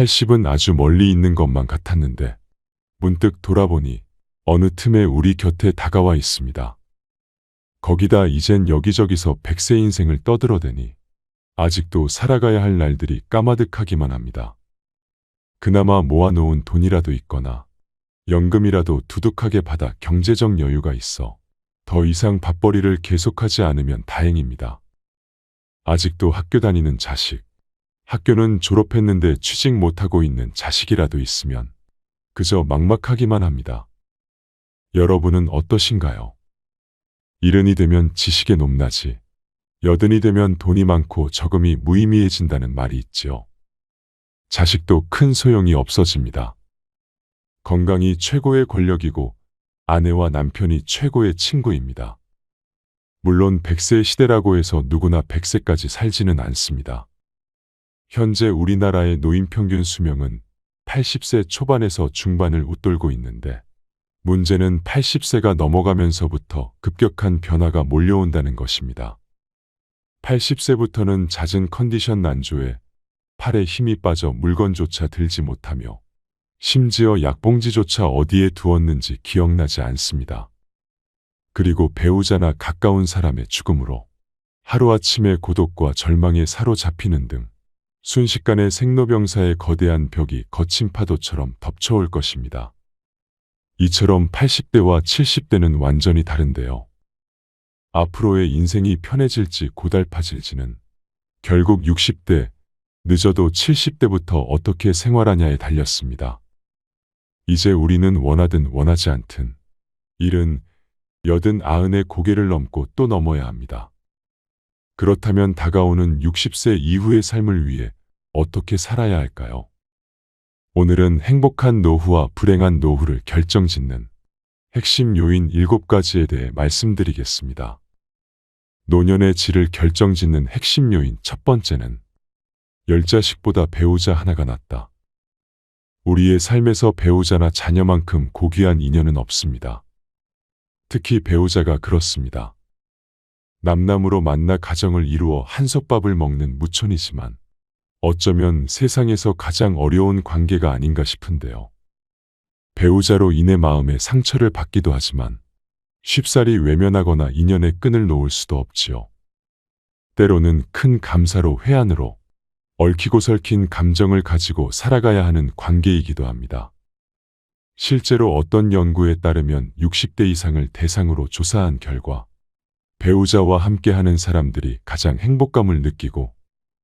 80은 아주 멀리 있는 것만 같았는데 문득 돌아보니 어느 틈에 우리 곁에 다가와 있습니다. 거기다 이젠 여기저기서 100세 인생을 떠들어대니 아직도 살아가야 할 날들이 까마득하기만 합니다. 그나마 모아놓은 돈이라도 있거나 연금이라도 두둑하게 받아 경제적 여유가 있어 더 이상 밥벌이를 계속하지 않으면 다행입니다. 아직도 학교 다니는 자식, 학교는 졸업했는데 취직 못하고 있는 자식이라도 있으면 그저 막막하기만 합니다. 여러분은 어떠신가요? 70이 되면 지식의 높낮이, 80이 되면 돈이 많고 저금이 무의미해진다는 말이 있지요. 자식도 큰 소용이 없어집니다. 건강이 최고의 권력이고 아내와 남편이 최고의 친구입니다. 물론 100세 시대라고 해서 누구나 100세까지 살지는 않습니다. 현재 우리나라의 노인 평균 수명은 80세 초반에서 중반을 웃돌고 있는데 문제는 80세가 넘어가면서부터 급격한 변화가 몰려온다는 것입니다. 80세부터는 잦은 컨디션 난조에 팔에 힘이 빠져 물건조차 들지 못하며 심지어 약봉지조차 어디에 두었는지 기억나지 않습니다. 그리고 배우자나 가까운 사람의 죽음으로 하루아침에 고독과 절망에 사로잡히는 등 순식간에 생로병사의 거대한 벽이 거친 파도처럼 덮쳐올 것입니다. 이처럼 80대와 70대는 완전히 다른데요. 앞으로의 인생이 편해질지 고달파질지는 결국 60대, 늦어도 70대부터 어떻게 생활하냐에 달렸습니다. 이제 우리는 원하든 원하지 않든 70, 80, 90의 고개를 넘고 또 넘어야 합니다. 그렇다면 다가오는 60세 이후의 삶을 위해 어떻게 살아야 할까요? 오늘은 행복한 노후와 불행한 노후를 결정짓는 핵심 요인 7가지에 대해 말씀드리겠습니다. 노년의 질을 결정짓는 핵심 요인 첫 번째는 10자식보다 배우자 하나가 낫다. 우리의 삶에서 배우자나 자녀만큼 고귀한 인연은 없습니다. 특히 배우자가 그렇습니다. 남남으로 만나 가정을 이루어 한솥밥을 먹는 무촌이지만 어쩌면 세상에서 가장 어려운 관계가 아닌가 싶은데요. 배우자로 인해 마음에 상처를 받기도 하지만 쉽사리 외면하거나 인연의 끈을 놓을 수도 없지요. 때로는 큰 감사로 회한으로 얽히고 설킨 감정을 가지고 살아가야 하는 관계이기도 합니다. 실제로 어떤 연구에 따르면 60대 이상을 대상으로 조사한 결과 배우자와 함께하는 사람들이 가장 행복감을 느끼고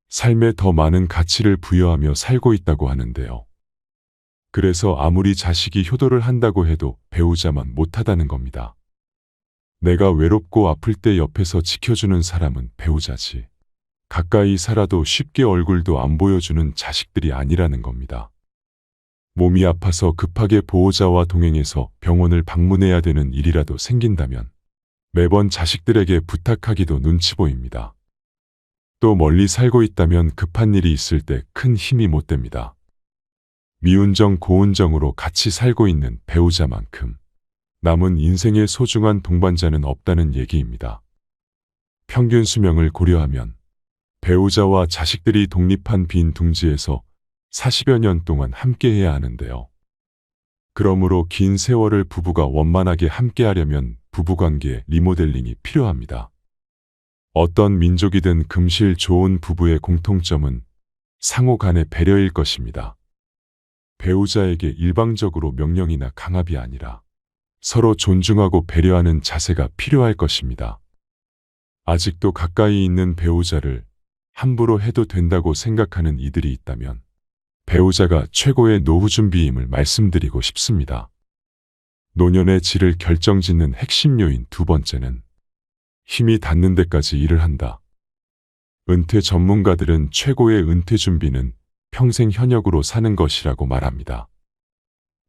삶에 더 많은 가치를 부여하며 살고 있다고 하는데요. 그래서 아무리 자식이 효도를 한다고 해도 배우자만 못하다는 겁니다. 내가 외롭고 아플 때 옆에서 지켜주는 사람은 배우자지. 가까이 살아도 쉽게 얼굴도 안 보여주는 자식들이 아니라는 겁니다. 몸이 아파서 급하게 보호자와 동행해서 병원을 방문해야 되는 일이라도 생긴다면 매번 자식들에게 부탁하기도 눈치 보입니다. 또 멀리 살고 있다면 급한 일이 있을 때 큰 힘이 못 됩니다. 미운정 고운정으로 같이 살고 있는 배우자만큼 남은 인생의 소중한 동반자는 없다는 얘기입니다. 평균 수명을 고려하면 배우자와 자식들이 독립한 빈 둥지에서 40여 년 동안 함께해야 하는데요. 그러므로 긴 세월을 부부가 원만하게 함께하려면 부부관계의 리모델링이 필요합니다. 어떤 민족이든 금실 좋은 부부의 공통점은 상호 간의 배려일 것입니다. 배우자에게 일방적으로 명령이나 강압이 아니라 서로 존중하고 배려하는 자세가 필요할 것입니다. 아직도 가까이 있는 배우자를 함부로 해도 된다고 생각하는 이들이 있다면 배우자가 최고의 노후 준비임을 말씀드리고 싶습니다. 노년의 질을 결정짓는 핵심 요인 두 번째는 힘이 닿는 데까지 일을 한다. 은퇴 전문가들은 최고의 은퇴 준비는 평생 현역으로 사는 것이라고 말합니다.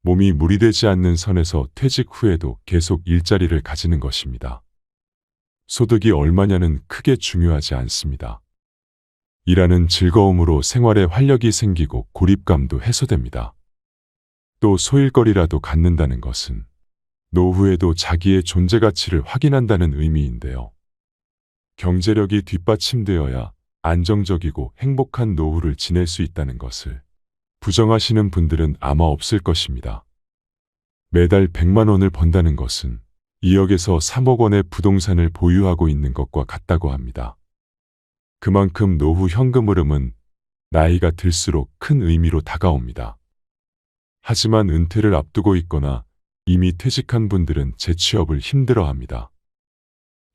몸이 무리되지 않는 선에서 퇴직 후에도 계속 일자리를 가지는 것입니다. 소득이 얼마냐는 크게 중요하지 않습니다. 일하는 즐거움으로 생활에 활력이 생기고 고립감도 해소됩니다. 또 소일거리라도 갖는다는 것은 노후에도 자기의 존재 가치를 확인한다는 의미인데요. 경제력이 뒷받침되어야 안정적이고 행복한 노후를 지낼 수 있다는 것을 부정하시는 분들은 아마 없을 것입니다. 매달 100만 원을 번다는 것은 2억에서 3억 원의 부동산을 보유하고 있는 것과 같다고 합니다. 그만큼 노후 현금 흐름은 나이가 들수록 큰 의미로 다가옵니다. 하지만 은퇴를 앞두고 있거나 이미 퇴직한 분들은 재취업을 힘들어합니다.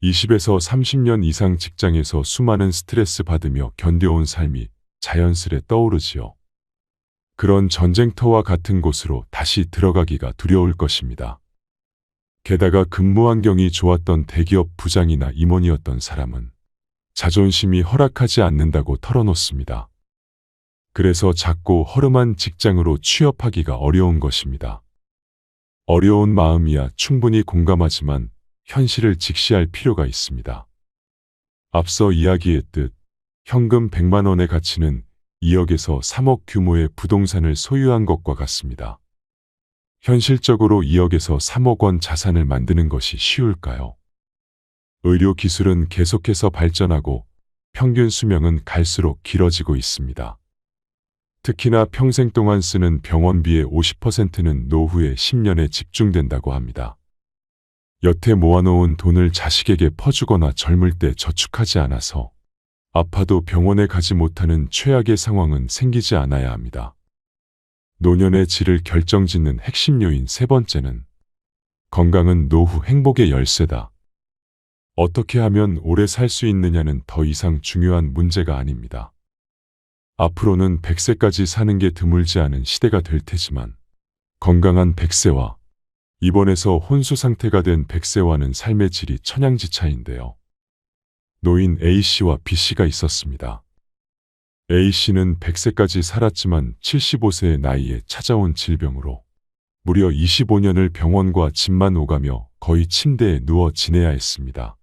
20에서 30년 이상 직장에서 수많은 스트레스 받으며 견뎌온 삶이 자연스레 떠오르지요. 그런 전쟁터와 같은 곳으로 다시 들어가기가 두려울 것입니다. 게다가 근무 환경이 좋았던 대기업 부장이나 임원이었던 사람은 자존심이 허락하지 않는다고 털어놓습니다. 그래서 작고 허름한 직장으로 취업하기가 어려운 것입니다. 어려운 마음이야 충분히 공감하지만 현실을 직시할 필요가 있습니다. 앞서 이야기했듯 현금 100만 원의 가치는 2억에서 3억 규모의 부동산을 소유한 것과 같습니다. 현실적으로 2억에서 3억 원 자산을 만드는 것이 쉬울까요? 의료 기술은 계속해서 발전하고 평균 수명은 갈수록 길어지고 있습니다. 특히나 평생 동안 쓰는 병원비의 50%는 노후의 10년에 집중된다고 합니다. 여태 모아놓은 돈을 자식에게 퍼주거나 젊을 때 저축하지 않아서 아파도 병원에 가지 못하는 최악의 상황은 생기지 않아야 합니다. 노년의 질을 결정짓는 핵심 요인 세 번째는 건강은 노후 행복의 열쇠다. 어떻게 하면 오래 살 수 있느냐는 더 이상 중요한 문제가 아닙니다. 앞으로는 100세까지 사는 게 드물지 않은 시대가 될 테지만 건강한 100세와 입원해서 혼수 상태가 된 100세와는 삶의 질이 천양지차인데요. 노인 A씨와 B씨가 있었습니다. A씨는 100세까지 살았지만 75세의 나이에 찾아온 질병으로 무려 25년을 병원과 집만 오가며 거의 침대에 누워 지내야 했습니다.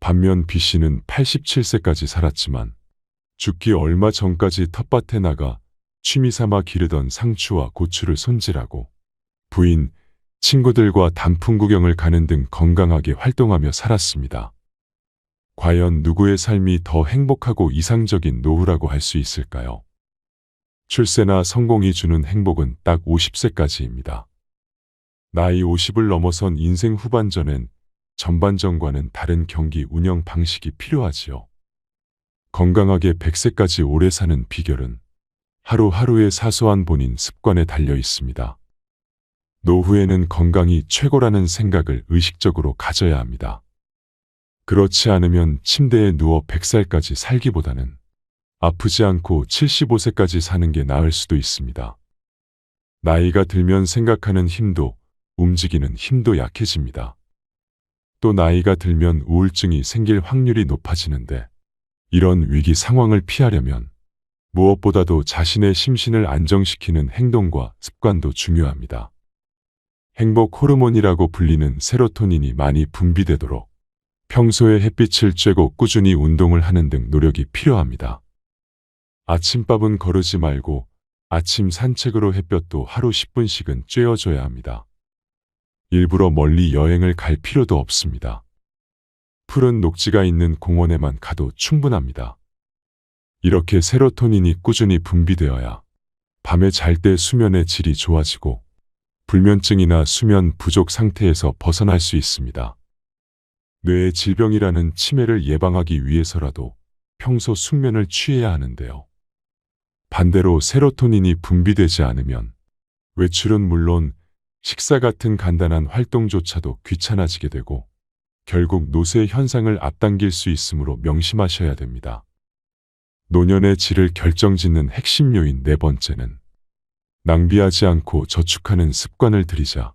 반면 B씨는 87세까지 살았지만 죽기 얼마 전까지 텃밭에 나가 취미삼아 기르던 상추와 고추를 손질하고 부인, 친구들과 단풍 구경을 가는 등 건강하게 활동하며 살았습니다. 과연 누구의 삶이 더 행복하고 이상적인 노후라고 할 수 있을까요? 출세나 성공이 주는 행복은 딱 50세까지입니다. 나이 50을 넘어선 인생 후반전엔 전반전과는 다른 경기 운영 방식이 필요하지요. 건강하게 100세까지 오래 사는 비결은 하루하루의 사소한 본인 습관에 달려 있습니다. 노후에는 건강이 최고라는 생각을 의식적으로 가져야 합니다. 그렇지 않으면 침대에 누워 100살까지 살기보다는 아프지 않고 75세까지 사는 게 나을 수도 있습니다. 나이가 들면 생각하는 힘도 움직이는 힘도 약해집니다. 또 나이가 들면 우울증이 생길 확률이 높아지는데 이런 위기 상황을 피하려면 무엇보다도 자신의 심신을 안정시키는 행동과 습관도 중요합니다. 행복 호르몬이라고 불리는 세로토닌이 많이 분비되도록 평소에 햇빛을 쬐고 꾸준히 운동을 하는 등 노력이 필요합니다. 아침밥은 거르지 말고 아침 산책으로 햇볕도 하루 10분씩은 쬐어줘야 합니다. 일부러 멀리 여행을 갈 필요도 없습니다. 푸른 녹지가 있는 공원에만 가도 충분합니다. 이렇게 세로토닌이 꾸준히 분비되어야 밤에 잘 때 수면의 질이 좋아지고 불면증이나 수면 부족 상태에서 벗어날 수 있습니다. 뇌의 질병이라는 치매를 예방하기 위해서라도 평소 숙면을 취해야 하는데요. 반대로 세로토닌이 분비되지 않으면 외출은 물론 식사 같은 간단한 활동조차도 귀찮아지게 되고 결국 노쇠 현상을 앞당길 수 있으므로 명심하셔야 됩니다. 노년의 질을 결정짓는 핵심 요인 네 번째는 낭비하지 않고 저축하는 습관을 들이자.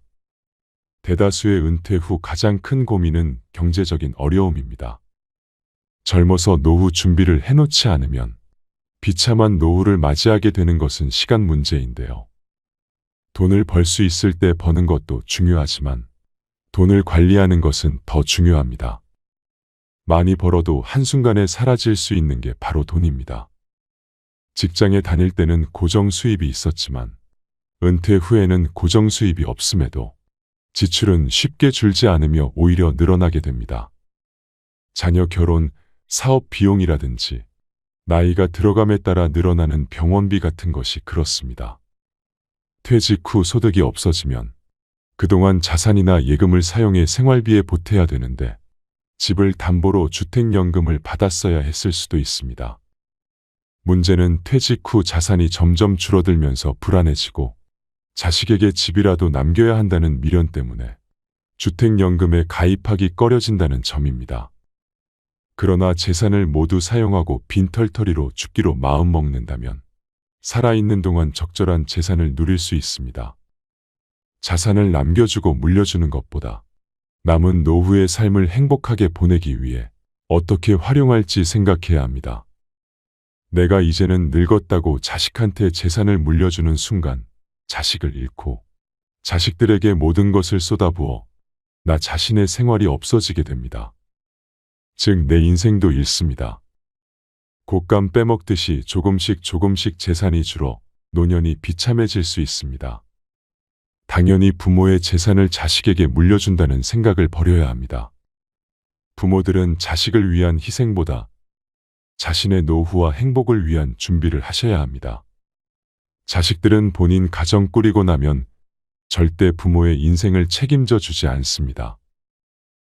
대다수의 은퇴 후 가장 큰 고민은 경제적인 어려움입니다. 젊어서 노후 준비를 해놓지 않으면 비참한 노후를 맞이하게 되는 것은 시간 문제인데요. 돈을 벌 수 있을 때 버는 것도 중요하지만 돈을 관리하는 것은 더 중요합니다. 많이 벌어도 한순간에 사라질 수 있는 게 바로 돈입니다. 직장에 다닐 때는 고정 수입이 있었지만 은퇴 후에는 고정 수입이 없음에도 지출은 쉽게 줄지 않으며 오히려 늘어나게 됩니다. 자녀 결혼, 사업 비용이라든지 나이가 들어감에 따라 늘어나는 병원비 같은 것이 그렇습니다. 퇴직 후 소득이 없어지면 그동안 자산이나 예금을 사용해 생활비에 보태야 되는데 집을 담보로 주택연금을 받았어야 했을 수도 있습니다. 문제는 퇴직 후 자산이 점점 줄어들면서 불안해지고 자식에게 집이라도 남겨야 한다는 미련 때문에 주택연금에 가입하기 꺼려진다는 점입니다. 그러나 재산을 모두 사용하고 빈털터리로 죽기로 마음먹는다면 살아있는 동안 적절한 재산을 누릴 수 있습니다. 자산을 남겨주고 물려주는 것보다 남은 노후의 삶을 행복하게 보내기 위해 어떻게 활용할지 생각해야 합니다. 내가 이제는 늙었다고 자식한테 재산을 물려주는 순간 자식을 잃고 자식들에게 모든 것을 쏟아부어 나 자신의 생활이 없어지게 됩니다. 즉 내 인생도 잃습니다. 곶감 빼먹듯이 조금씩 재산이 줄어 노년이 비참해질 수 있습니다. 당연히 부모의 재산을 자식에게 물려준다는 생각을 버려야 합니다. 부모들은 자식을 위한 희생보다 자신의 노후와 행복을 위한 준비를 하셔야 합니다. 자식들은 본인 가정 꾸리고 나면 절대 부모의 인생을 책임져 주지 않습니다.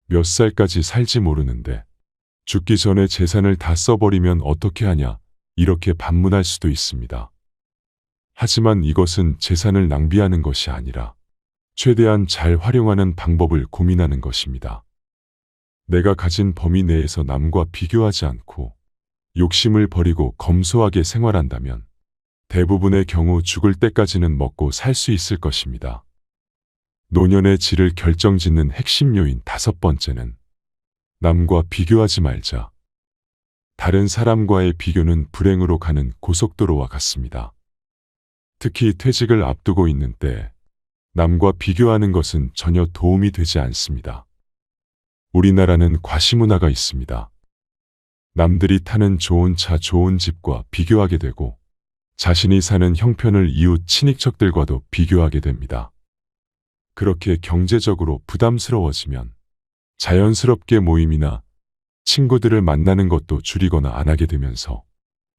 몇 살까지 살지 모르는데 죽기 전에 재산을 다 써버리면 어떻게 하냐 이렇게 반문할 수도 있습니다. 하지만 이것은 재산을 낭비하는 것이 아니라 최대한 잘 활용하는 방법을 고민하는 것입니다. 내가 가진 범위 내에서 남과 비교하지 않고 욕심을 버리고 검소하게 생활한다면 대부분의 경우 죽을 때까지는 먹고 살 수 있을 것입니다. 노년의 질을 결정짓는 핵심 요인 5번째는 남과 비교하지 말자. 다른 사람과의 비교는 불행으로 가는 고속도로와 같습니다. 특히 퇴직을 앞두고 있는 때 남과 비교하는 것은 전혀 도움이 되지 않습니다. 우리나라는 과시문화가 있습니다. 남들이 타는 좋은 차, 좋은 집과 비교하게 되고 자신이 사는 형편을 이웃 친인척들과도 비교하게 됩니다. 그렇게 경제적으로 부담스러워지면 자연스럽게 모임이나 친구들을 만나는 것도 줄이거나 안 하게 되면서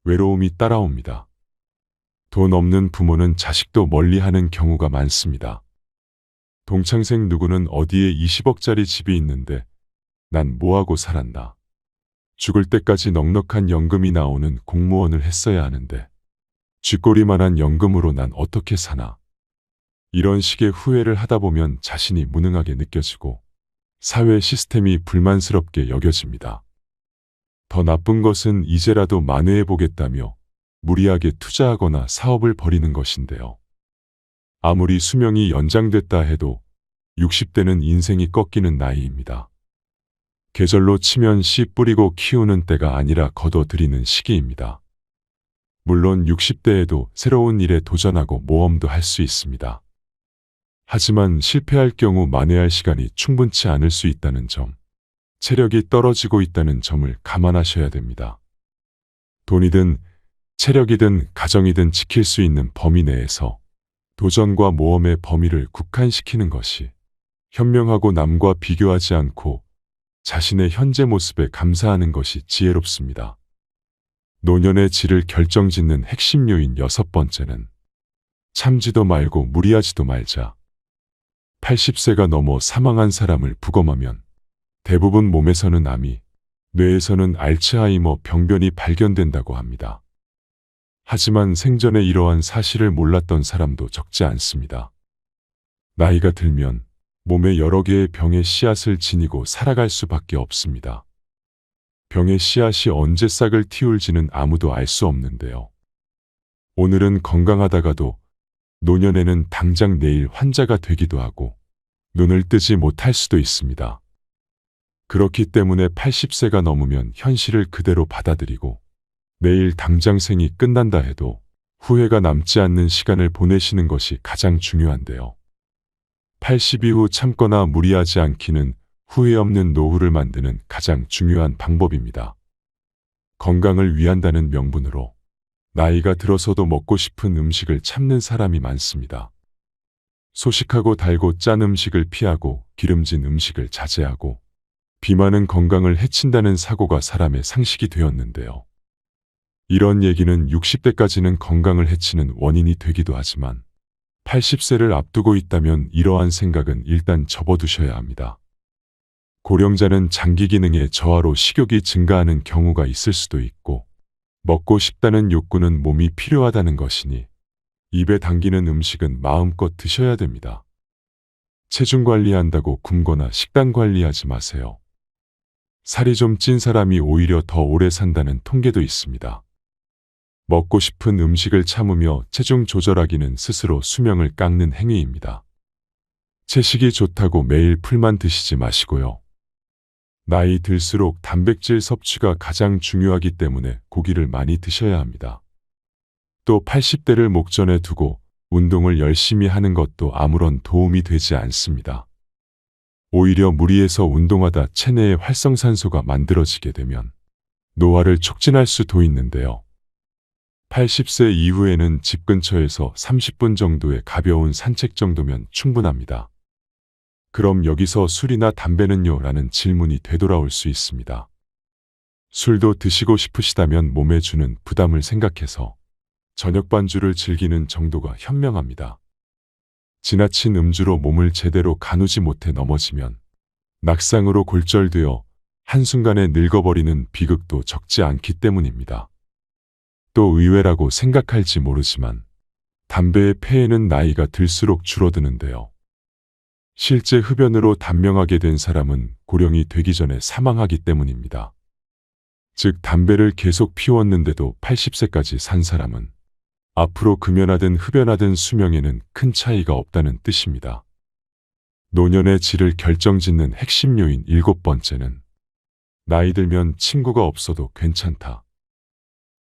외로움이 따라옵니다. 돈 없는 부모는 자식도 멀리하는 경우가 많습니다. 동창생 누구는 어디에 20억짜리 집이 있는데 난 뭐하고 살았나. 죽을 때까지 넉넉한 연금이 나오는 공무원을 했어야 하는데 쥐꼬리만한 연금으로 난 어떻게 사나. 이런 식의 후회를 하다 보면 자신이 무능하게 느껴지고 사회 시스템이 불만스럽게 여겨집니다. 더 나쁜 것은 이제라도 만회해보겠다며 무리하게 투자하거나 사업을 벌이는 것인데요. 아무리 수명이 연장됐다 해도 60대는 인생이 꺾이는 나이입니다. 계절로 치면 씨 뿌리고 키우는 때가 아니라 거둬들이는 시기입니다. 물론 60대에도 새로운 일에 도전하고 모험도 할 수 있습니다. 하지만 실패할 경우 만회할 시간이 충분치 않을 수 있다는 점, 체력이 떨어지고 있다는 점을 감안하셔야 됩니다. 돈이든 체력이든 가정이든 지킬 수 있는 범위 내에서 도전과 모험의 범위를 국한시키는 것이 현명하고 남과 비교하지 않고 자신의 현재 모습에 감사하는 것이 지혜롭습니다. 노년의 질을 결정짓는 핵심 요인 6번째는 참지도 말고 무리하지도 말자. 80세가 넘어 사망한 사람을 부검하면 대부분 몸에서는 암이, 뇌에서는 알츠하이머 병변이 발견된다고 합니다. 하지만 생전에 이러한 사실을 몰랐던 사람도 적지 않습니다. 나이가 들면 몸에 여러 개의 병의 씨앗을 지니고 살아갈 수밖에 없습니다. 병의 씨앗이 언제 싹을 틔울지는 아무도 알 수 없는데요. 오늘은 건강하다가도 노년에는 당장 내일 환자가 되기도 하고 눈을 뜨지 못할 수도 있습니다. 그렇기 때문에 80세가 넘으면 현실을 그대로 받아들이고 내일 당장 생이 끝난다 해도 후회가 남지 않는 시간을 보내시는 것이 가장 중요한데요. 80 이후 참거나 무리하지 않기는 후회 없는 노후를 만드는 가장 중요한 방법입니다. 건강을 위한다는 명분으로 나이가 들어서도 먹고 싶은 음식을 참는 사람이 많습니다. 소식하고 달고 짠 음식을 피하고 기름진 음식을 자제하고 비만은 건강을 해친다는 사고가 사람의 상식이 되었는데요. 이런 얘기는 60대까지는 건강을 해치는 원인이 되기도 하지만 80세를 앞두고 있다면 이러한 생각은 일단 접어두셔야 합니다. 고령자는 장기 기능의 저하로 식욕이 증가하는 경우가 있을 수도 있고 먹고 싶다는 욕구는 몸이 필요하다는 것이니 입에 당기는 음식은 마음껏 드셔야 됩니다. 체중 관리한다고 굶거나 식단 관리하지 마세요. 살이 좀 찐 사람이 오히려 더 오래 산다는 통계도 있습니다. 먹고 싶은 음식을 참으며 체중 조절하기는 스스로 수명을 깎는 행위입니다. 채식이 좋다고 매일 풀만 드시지 마시고요. 나이 들수록 단백질 섭취가 가장 중요하기 때문에 고기를 많이 드셔야 합니다. 또 80대를 목전에 두고 운동을 열심히 하는 것도 아무런 도움이 되지 않습니다. 오히려 무리해서 운동하다 체내에 활성산소가 만들어지게 되면 노화를 촉진할 수도 있는데요. 80세 이후에는 집 근처에서 30분 정도의 가벼운 산책 정도면 충분합니다. 그럼 여기서 술이나 담배는요? 라는 질문이 되돌아올 수 있습니다. 술도 드시고 싶으시다면 몸에 주는 부담을 생각해서 저녁 반주를 즐기는 정도가 현명합니다. 지나친 음주로 몸을 제대로 가누지 못해 넘어지면 낙상으로 골절되어 한순간에 늙어버리는 비극도 적지 않기 때문입니다. 또 의외라고 생각할지 모르지만 담배의 폐해는 나이가 들수록 줄어드는데요. 실제 흡연으로 단명하게 된 사람은 고령이 되기 전에 사망하기 때문입니다. 즉 담배를 계속 피웠는데도 80세까지 산 사람은 앞으로 금연하든 흡연하든 수명에는 큰 차이가 없다는 뜻입니다. 노년의 질을 결정짓는 핵심 요인 7번째는 나이 들면 친구가 없어도 괜찮다.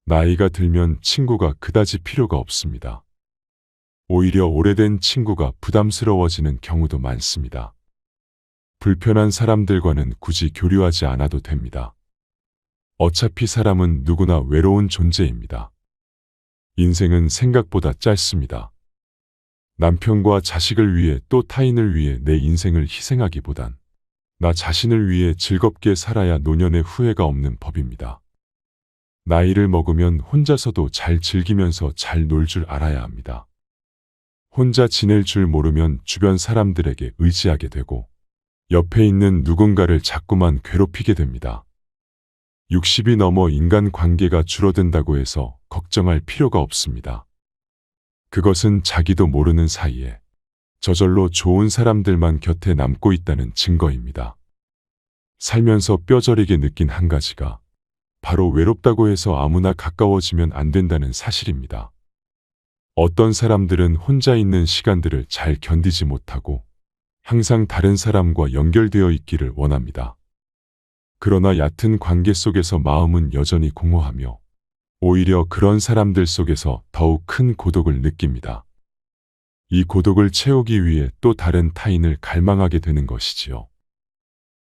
나이가 들면 친구가 그다지 필요가 없습니다. 오히려 오래된 친구가 부담스러워지는 경우도 많습니다. 불편한 사람들과는 굳이 교류하지 않아도 됩니다. 어차피 사람은 누구나 외로운 존재입니다. 인생은 생각보다 짧습니다. 남편과 자식을 위해 또 타인을 위해 내 인생을 희생하기보단 나 자신을 위해 즐겁게 살아야 노년의 후회가 없는 법입니다. 나이를 먹으면 혼자서도 잘 즐기면서 잘 놀 줄 알아야 합니다. 혼자 지낼 줄 모르면 주변 사람들에게 의지하게 되고 옆에 있는 누군가를 자꾸만 괴롭히게 됩니다. 60이 넘어 인간 관계가 줄어든다고 해서 걱정할 필요가 없습니다. 그것은 자기도 모르는 사이에 저절로 좋은 사람들만 곁에 남고 있다는 증거입니다. 살면서 뼈저리게 느낀 한 가지가 바로 외롭다고 해서 아무나 가까워지면 안 된다는 사실입니다. 어떤 사람들은 혼자 있는 시간들을 잘 견디지 못하고 항상 다른 사람과 연결되어 있기를 원합니다. 그러나 얕은 관계 속에서 마음은 여전히 공허하며 오히려 그런 사람들 속에서 더욱 큰 고독을 느낍니다. 이 고독을 채우기 위해 또 다른 타인을 갈망하게 되는 것이지요.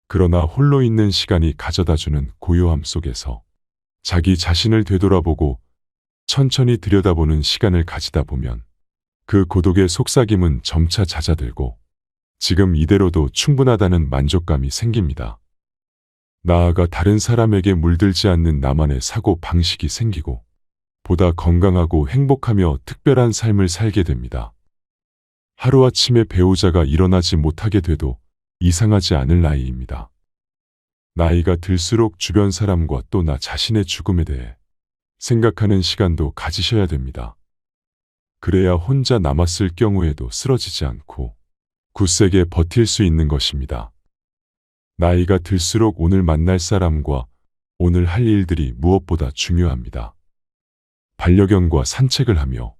그러나 홀로 있는 시간이 가져다주는 고요함 속에서 자기 자신을 되돌아보고 천천히 들여다보는 시간을 가지다 보면 그 고독의 속삭임은 점차 잦아들고 지금 이대로도 충분하다는 만족감이 생깁니다. 나아가 다른 사람에게 물들지 않는 나만의 사고 방식이 생기고 보다 건강하고 행복하며 특별한 삶을 살게 됩니다. 하루아침에 배우자가 일어나지 못하게 돼도 이상하지 않을 나이입니다. 나이가 들수록 주변 사람과 또 나 자신의 죽음에 대해 생각하는 시간도 가지셔야 됩니다. 그래야 혼자 남았을 경우에도 쓰러지지 않고 굳세게 버틸 수 있는 것입니다. 나이가 들수록 오늘 만날 사람과 오늘 할 일들이 무엇보다 중요합니다. 반려견과 산책을 하며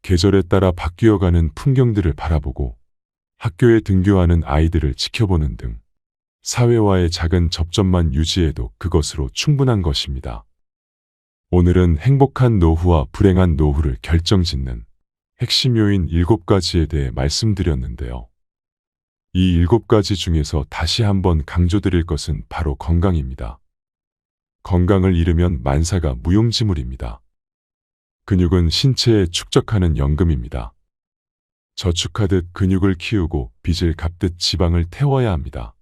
계절에 따라 바뀌어가는 풍경들을 바라보고 학교에 등교하는 아이들을 지켜보는 등 사회와의 작은 접점만 유지해도 그것으로 충분한 것입니다. 오늘은 행복한 노후와 불행한 노후를 결정짓는 핵심 요인 7가지에 대해 말씀드렸는데요. 이 7가지 중에서 다시 한번 강조드릴 것은 바로 건강입니다. 건강을 잃으면 만사가 무용지물입니다. 근육은 신체에 축적하는 연금입니다. 저축하듯 근육을 키우고 빚을 갚듯 지방을 태워야 합니다.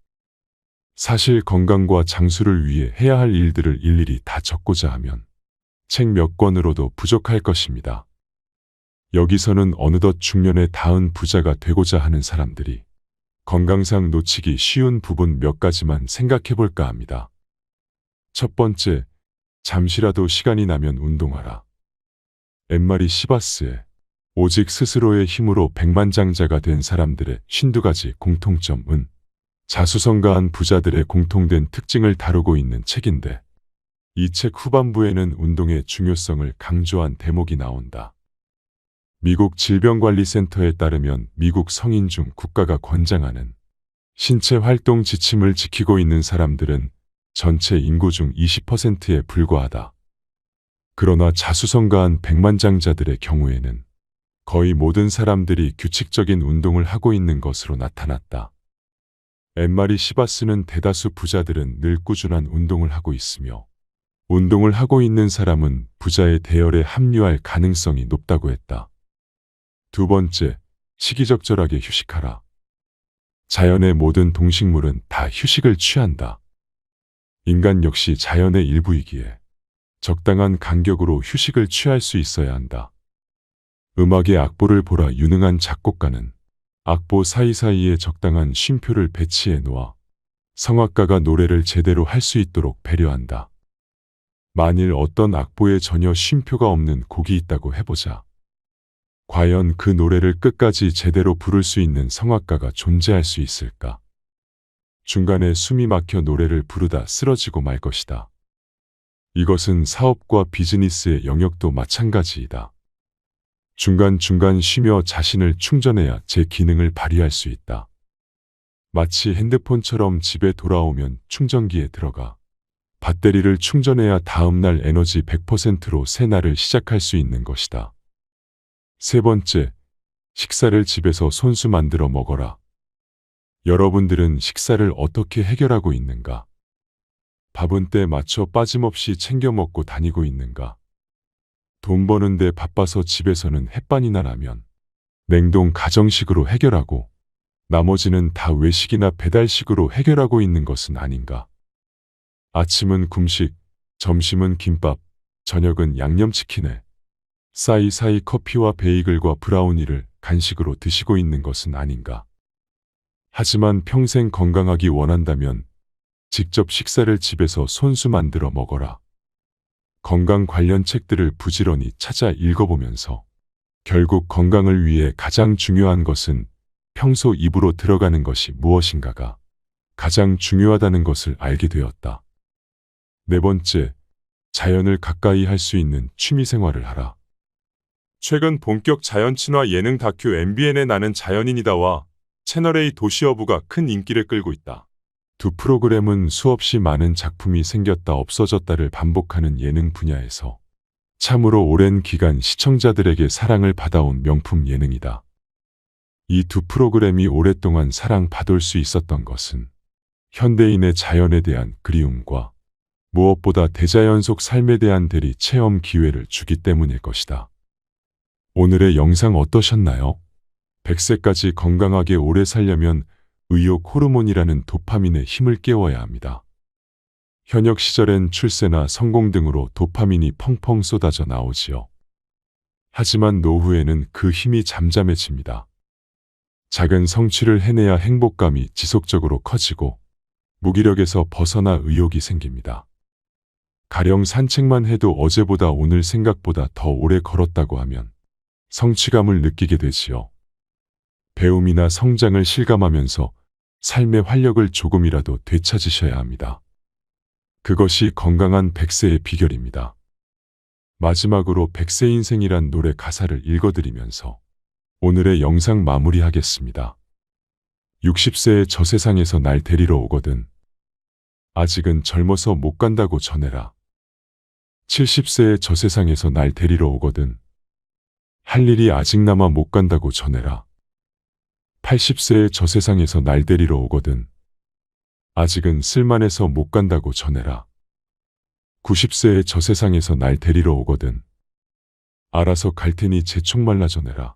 사실 건강과 장수를 위해 해야 할 일들을 일일이 다 적고자 하면 책 몇 권으로도 부족할 것입니다. 여기서는 어느덧 중년에 닿은 부자가 되고자 하는 사람들이 건강상 놓치기 쉬운 부분 몇 가지만 생각해 볼까 합니다. 첫 번째, 잠시라도 시간이 나면 운동하라. 엠마리 시바스의 오직 스스로의 힘으로 백만장자가 된 사람들의 52가지 공통점은 자수성가한 부자들의 공통된 특징을 다루고 있는 책인데, 이 책 후반부에는 운동의 중요성을 강조한 대목이 나온다. 미국 질병관리센터에 따르면 미국 성인 중 국가가 권장하는 신체 활동 지침을 지키고 있는 사람들은 전체 인구 중 20%에 불과하다. 그러나 자수성가한 백만장자들의 경우에는 거의 모든 사람들이 규칙적인 운동을 하고 있는 것으로 나타났다. 엠마리 시바스는 대다수 부자들은 늘 꾸준한 운동을 하고 있으며 운동을 하고 있는 사람은 부자의 대열에 합류할 가능성이 높다고 했다. 두 번째, 시기적절하게 휴식하라. 자연의 모든 동식물은 다 휴식을 취한다. 인간 역시 자연의 일부이기에 적당한 간격으로 휴식을 취할 수 있어야 한다. 음악의 악보를 보라. 유능한 작곡가는 악보 사이사이에 적당한 쉼표를 배치해 놓아 성악가가 노래를 제대로 할 수 있도록 배려한다. 만일 어떤 악보에 전혀 쉼표가 없는 곡이 있다고 해보자. 과연 그 노래를 끝까지 제대로 부를 수 있는 성악가가 존재할 수 있을까? 중간에 숨이 막혀 노래를 부르다 쓰러지고 말 것이다. 이것은 사업과 비즈니스의 영역도 마찬가지이다. 중간중간 쉬며 자신을 충전해야 제 기능을 발휘할 수 있다. 마치 핸드폰처럼 집에 돌아오면 충전기에 들어가 배터리를 충전해야 다음날 에너지 100%로 새 날을 시작할 수 있는 것이다. 세 번째, 식사를 집에서 손수 만들어 먹어라. 여러분들은 식사를 어떻게 해결하고 있는가? 밥은 때 맞춰 빠짐없이 챙겨 먹고 다니고 있는가? 돈 버는데 바빠서 집에서는 햇반이나 라면, 냉동 가정식으로 해결하고 나머지는 다 외식이나 배달식으로 해결하고 있는 것은 아닌가? 아침은 금식, 점심은 김밥, 저녁은 양념치킨에 사이사이 커피와 베이글과 브라우니를 간식으로 드시고 있는 것은 아닌가? 하지만 평생 건강하기 원한다면 직접 식사를 집에서 손수 만들어 먹어라. 건강 관련 책들을 부지런히 찾아 읽어보면서 결국 건강을 위해 가장 중요한 것은 평소 입으로 들어가는 것이 무엇인가가 가장 중요하다는 것을 알게 되었다. 네 번째, 자연을 가까이 할 수 있는 취미생활을 하라. 최근 본격 자연 친화 예능 다큐 MBN의 나는 자연인이다와 채널A 도시어부가 큰 인기를 끌고 있다. 두 프로그램은 수없이 많은 작품이 생겼다 없어졌다를 반복하는 예능 분야에서 참으로 오랜 기간 시청자들에게 사랑을 받아온 명품 예능이다. 이 두 프로그램이 오랫동안 사랑받을 수 있었던 것은 현대인의 자연에 대한 그리움과 무엇보다 대자연 속 삶에 대한 대리 체험 기회를 주기 때문일 것이다. 오늘의 영상 어떠셨나요? 100세까지 건강하게 오래 살려면 의욕 호르몬이라는 도파민의 힘을 깨워야 합니다. 현역 시절엔 출세나 성공 등으로 도파민이 펑펑 쏟아져 나오지요. 하지만 노후에는 그 힘이 잠잠해집니다. 작은 성취를 해내야 행복감이 지속적으로 커지고 무기력에서 벗어나 의욕이 생깁니다. 가령 산책만 해도 어제보다 오늘 생각보다 더 오래 걸었다고 하면 성취감을 느끼게 되지요. 배움이나 성장을 실감하면서 삶의 활력을 조금이라도 되찾으셔야 합니다. 그것이 건강한 100세의 비결입니다. 마지막으로 100세 인생이란 노래 가사를 읽어드리면서 오늘의 영상 마무리하겠습니다. 60세의 저 세상에서 날 데리러 오거든. 아직은 젊어서 못 간다고 전해라. 70세의 저 세상에서 날 데리러 오거든. 할 일이 아직 남아 못 간다고 전해라. 80세의 저 세상에서 날 데리러 오거든. 아직은 쓸만해서 못 간다고 전해라. 90세의 저 세상에서 날 데리러 오거든. 알아서 갈 테니 제촉말라 전해라.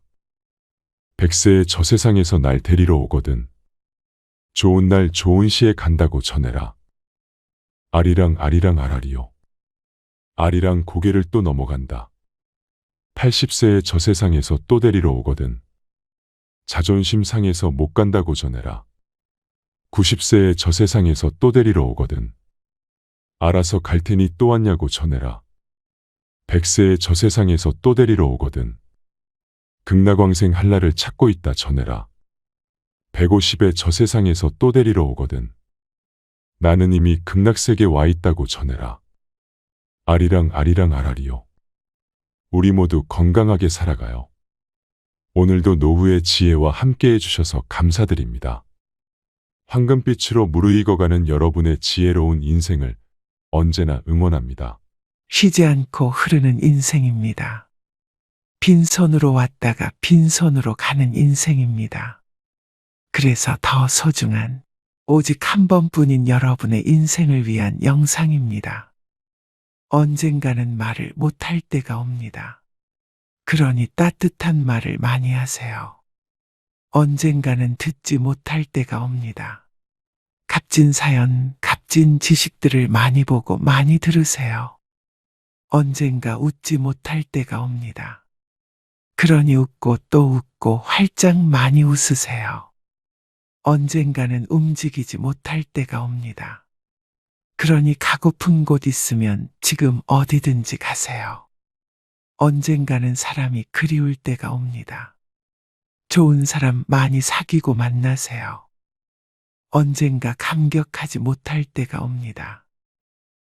100세의 저 세상에서 날 데리러 오거든. 좋은 날 좋은 시에 간다고 전해라. 아리랑 아리랑 아라리요. 아리랑 고개를 또 넘어간다. 80세의 저 세상에서 또 데리러 오거든. 자존심 상해서 못 간다고 전해라. 90세의 저 세상에서 또 데리러 오거든. 알아서 갈 테니 또 왔냐고 전해라. 100세의 저 세상에서 또 데리러 오거든. 극락왕생 할 날을 찾고 있다 전해라. 150의 저 세상에서 또 데리러 오거든. 나는 이미 극락세계 와 있다고 전해라. 아리랑 아리랑 아라리요. 우리 모두 건강하게 살아가요. 오늘도 노후의 지혜와 함께 해주셔서 감사드립니다. 황금빛으로 무르익어가는 여러분의 지혜로운 인생을 언제나 응원합니다. 쉬지 않고 흐르는 인생입니다. 빈손으로 왔다가 빈손으로 가는 인생입니다. 그래서 더 소중한 오직 한 번뿐인 여러분의 인생을 위한 영상입니다. 언젠가는 말을 못할 때가 옵니다. 그러니 따뜻한 말을 많이 하세요. 언젠가는 듣지 못할 때가 옵니다. 값진 사연, 값진 지식들을 많이 보고 많이 들으세요. 언젠가 웃지 못할 때가 옵니다. 그러니 웃고 또 웃고 활짝 많이 웃으세요. 언젠가는 움직이지 못할 때가 옵니다. 그러니 가고픈 곳 있으면 지금 어디든지 가세요. 언젠가는 사람이 그리울 때가 옵니다. 좋은 사람 많이 사귀고 만나세요. 언젠가 감격하지 못할 때가 옵니다.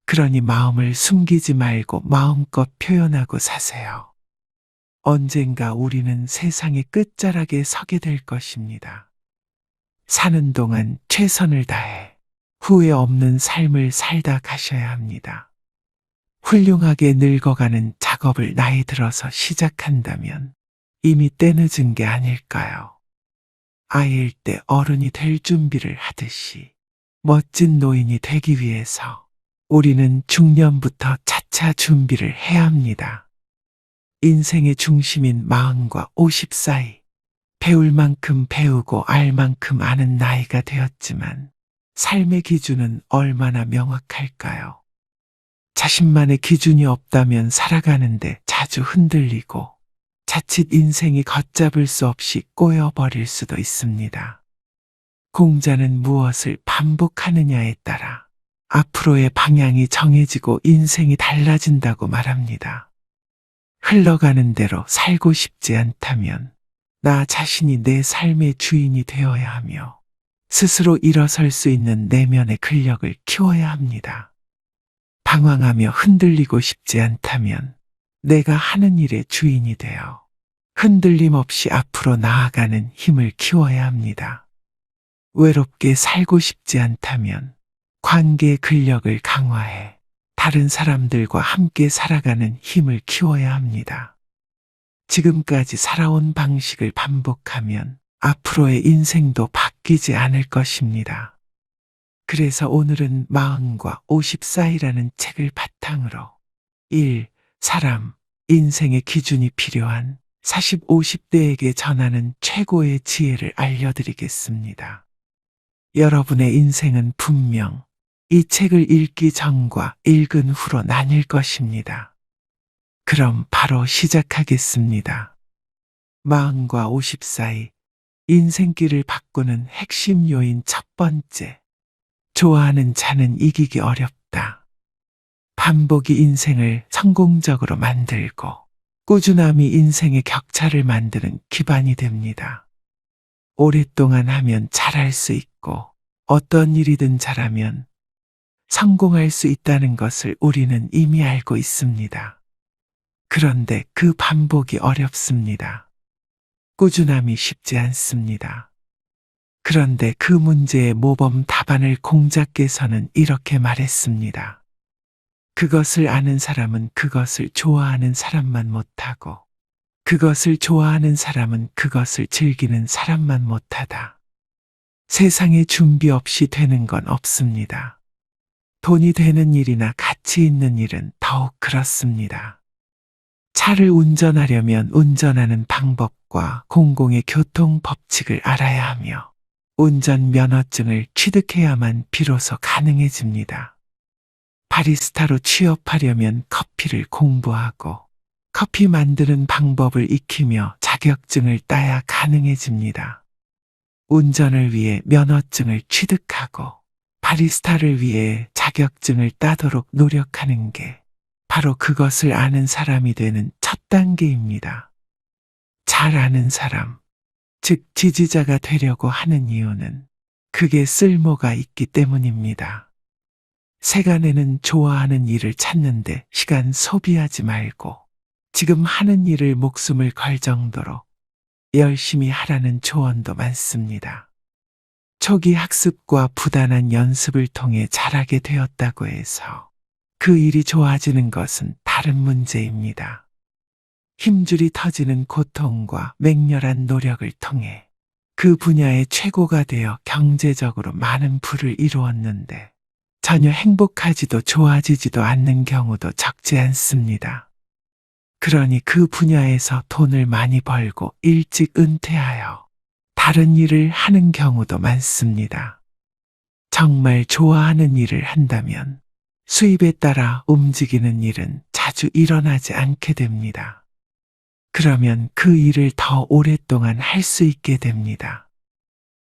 그러니 마음을 숨기지 말고 마음껏 표현하고 사세요. 언젠가 우리는 세상의 끝자락에 서게 될 것입니다. 사는 동안 최선을 다해 후회 없는 삶을 살다 가셔야 합니다. 훌륭하게 늙어가는 작업을 나이 들어서 시작한다면 이미 때늦은 게 아닐까요? 아이일 때 어른이 될 준비를 하듯이 멋진 노인이 되기 위해서 우리는 중년부터 차차 준비를 해야 합니다. 인생의 중심인 40과 50 사이, 배울 만큼 배우고 알 만큼 아는 나이가 되었지만 삶의 기준은 얼마나 명확할까요? 자신만의 기준이 없다면 살아가는데 자주 흔들리고 자칫 인생이 걷잡을 수 없이 꼬여버릴 수도 있습니다. 공자는 무엇을 반복하느냐에 따라 앞으로의 방향이 정해지고 인생이 달라진다고 말합니다. 흘러가는 대로 살고 싶지 않다면 나 자신이 내 삶의 주인이 되어야 하며 스스로 일어설 수 있는 내면의 근력을 키워야 합니다. 방황하며 흔들리고 싶지 않다면 내가 하는 일의 주인이 되어 흔들림 없이 앞으로 나아가는 힘을 키워야 합니다. 외롭게 살고 싶지 않다면 관계의 근력을 강화해 다른 사람들과 함께 살아가는 힘을 키워야 합니다. 지금까지 살아온 방식을 반복하면 앞으로의 인생도 바뀌지 않을 것입니다. 그래서 오늘은 40과 50 사이라는 책을 바탕으로 1. 사람, 인생의 기준이 필요한 40, 50대에게 전하는 최고의 지혜를 알려드리겠습니다. 여러분의 인생은 분명 이 책을 읽기 전과 읽은 후로 나뉠 것입니다. 그럼 바로 시작하겠습니다. 40과 50 사이, 인생길을 바꾸는 핵심 요인 첫 번째. 좋아하는 자는 이기기 어렵다. 반복이 인생을 성공적으로 만들고 꾸준함이 인생의 격차를 만드는 기반이 됩니다. 오랫동안 하면 잘할 수 있고 어떤 일이든 잘하면 성공할 수 있다는 것을 우리는 이미 알고 있습니다. 그런데 그 반복이 어렵습니다. 꾸준함이 쉽지 않습니다. 그런데 그 문제의 모범 답안을 공자께서는 이렇게 말했습니다. 그것을 아는 사람은 그것을 좋아하는 사람만 못하고 그것을 좋아하는 사람은 그것을 즐기는 사람만 못하다. 세상에 준비 없이 되는 건 없습니다. 돈이 되는 일이나 가치 있는 일은 더욱 그렇습니다. 차를 운전하려면 운전하는 방법과 공공의 교통 법칙을 알아야 하며 운전면허증을 취득해야만 비로소 가능해집니다. 바리스타로 취업하려면 커피를 공부하고 커피 만드는 방법을 익히며 자격증을 따야 가능해집니다. 운전을 위해 면허증을 취득하고 바리스타를 위해 자격증을 따도록 노력하는 게 바로 그것을 아는 사람이 되는 첫 단계입니다. 잘 아는 사람, 즉 지지자가 되려고 하는 이유는 그게 쓸모가 있기 때문입니다. 세간에는 좋아하는 일을 찾는데 시간 소비하지 말고 지금 하는 일을 목숨을 걸 정도로 열심히 하라는 조언도 많습니다. 초기 학습과 부단한 연습을 통해 잘하게 되었다고 해서 그 일이 좋아지는 것은 다른 문제입니다. 힘줄이 터지는 고통과 맹렬한 노력을 통해 그 분야의 최고가 되어 경제적으로 많은 부를 이루었는데 전혀 행복하지도 좋아지지도 않는 경우도 적지 않습니다. 그러니 그 분야에서 돈을 많이 벌고 일찍 은퇴하여 다른 일을 하는 경우도 많습니다. 정말 좋아하는 일을 한다면 수입에 따라 움직이는 일은 자주 일어나지 않게 됩니다. 그러면 그 일을 더 오랫동안 할 수 있게 됩니다.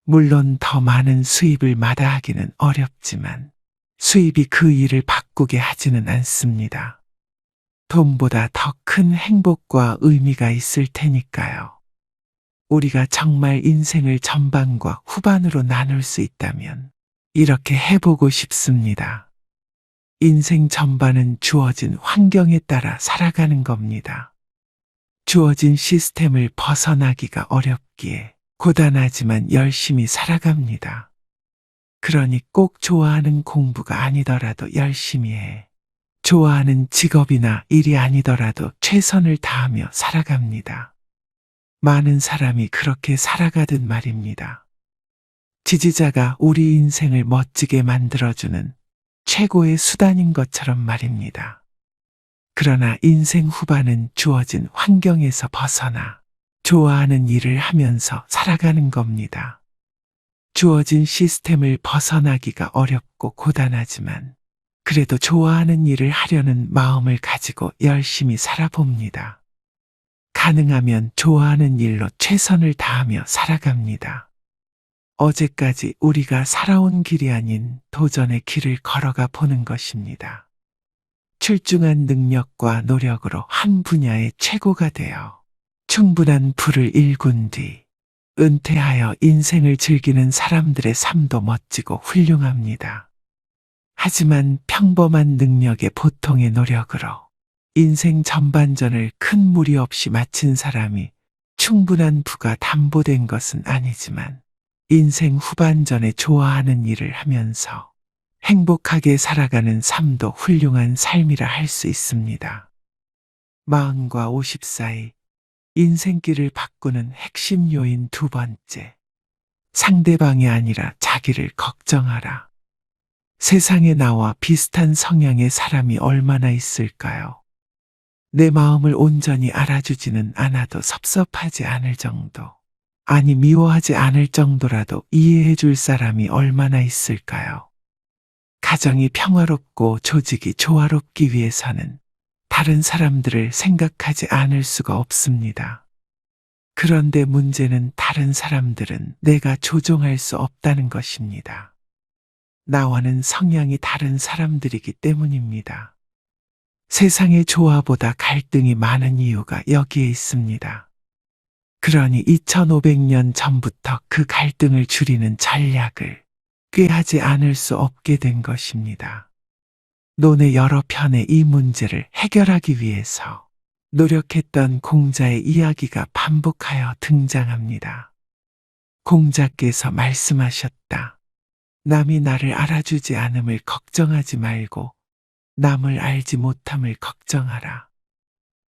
물론 더 많은 수입을 마다하기는 어렵지만 수입이 그 일을 바꾸게 하지는 않습니다. 돈보다 더 큰 행복과 의미가 있을 테니까요. 우리가 정말 인생을 전반과 후반으로 나눌 수 있다면 이렇게 해보고 싶습니다. 인생 전반은 주어진 환경에 따라 살아가는 겁니다. 주어진 시스템을 벗어나기가 어렵기에 고단하지만 열심히 살아갑니다. 그러니 꼭 좋아하는 공부가 아니더라도 열심히 해. 좋아하는 직업이나 일이 아니더라도 최선을 다하며 살아갑니다. 많은 사람이 그렇게 살아가듯 말입니다. 지지자가 우리 인생을 멋지게 만들어주는 최고의 수단인 것처럼 말입니다. 그러나 인생 후반은 주어진 환경에서 벗어나 좋아하는 일을 하면서 살아가는 겁니다. 주어진 시스템을 벗어나기가 어렵고 고단하지만 그래도 좋아하는 일을 하려는 마음을 가지고 열심히 살아봅니다. 가능하면 좋아하는 일로 최선을 다하며 살아갑니다. 어제까지 우리가 살아온 길이 아닌 도전의 길을 걸어가 보는 것입니다. 출중한 능력과 노력으로 한 분야의 최고가 되어 충분한 부를 일군 뒤 은퇴하여 인생을 즐기는 사람들의 삶도 멋지고 훌륭합니다. 하지만 평범한 능력의 보통의 노력으로 인생 전반전을 큰 무리 없이 마친 사람이 충분한 부가 담보된 것은 아니지만 인생 후반전에 좋아하는 일을 하면서 행복하게 살아가는 삶도 훌륭한 삶이라 할 수 있습니다. 40과 50 사이 인생길을 바꾸는 핵심 요인 두 번째. 상대방이 아니라 자기를 걱정하라. 세상에 나와 비슷한 성향의 사람이 얼마나 있을까요? 내 마음을 온전히 알아주지는 않아도 섭섭하지 않을 정도, 아니 미워하지 않을 정도라도 이해해 줄 사람이 얼마나 있을까요? 가정이 평화롭고 조직이 조화롭기 위해서는 다른 사람들을 생각하지 않을 수가 없습니다. 그런데 문제는 다른 사람들은 내가 조종할 수 없다는 것입니다. 나와는 성향이 다른 사람들이기 때문입니다. 세상의 조화보다 갈등이 많은 이유가 여기에 있습니다. 그러니 2500년 전부터 그 갈등을 줄이는 전략을 꾀하지 않을 수 없게 된 것입니다. 논의 여러 편의 이 문제를 해결하기 위해서 노력했던 공자의 이야기가 반복하여 등장합니다. 공자께서 말씀하셨다. 남이 나를 알아주지 않음을 걱정하지 말고 남을 알지 못함을 걱정하라.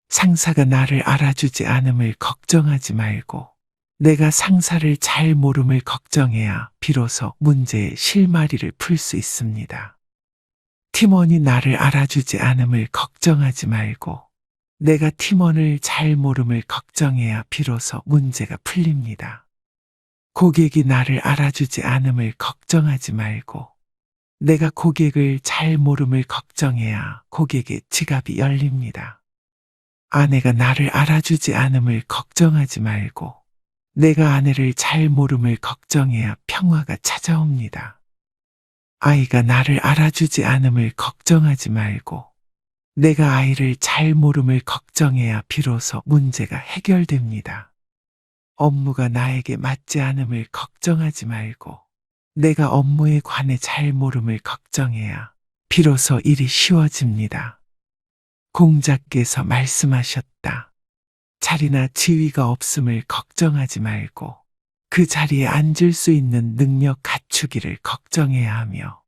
상사가 나를 알아주지 않음을 걱정하지 말고 내가 상사를 잘 모름을 걱정해야 비로소 문제의 실마리를 풀 수 있습니다. 팀원이 나를 알아주지 않음을 걱정하지 말고 내가 팀원을 잘 모름을 걱정해야 비로소 문제가 풀립니다. 고객이 나를 알아주지 않음을 걱정하지 말고 내가 고객을 잘 모름을 걱정해야 고객의 지갑이 열립니다. 아내가 나를 알아주지 않음을 걱정하지 말고 내가 아내를 잘 모름을 걱정해야 평화가 찾아옵니다. 아이가 나를 알아주지 않음을 걱정하지 말고 내가 아이를 잘 모름을 걱정해야 비로소 문제가 해결됩니다. 업무가 나에게 맞지 않음을 걱정하지 말고 내가 업무에 관해 잘 모름을 걱정해야 비로소 일이 쉬워집니다. 공자께서 말씀하셨다. 자리나 지위가 없음을 걱정하지 말고 그 자리에 앉을 수 있는 능력 갖추기를 걱정해야 하며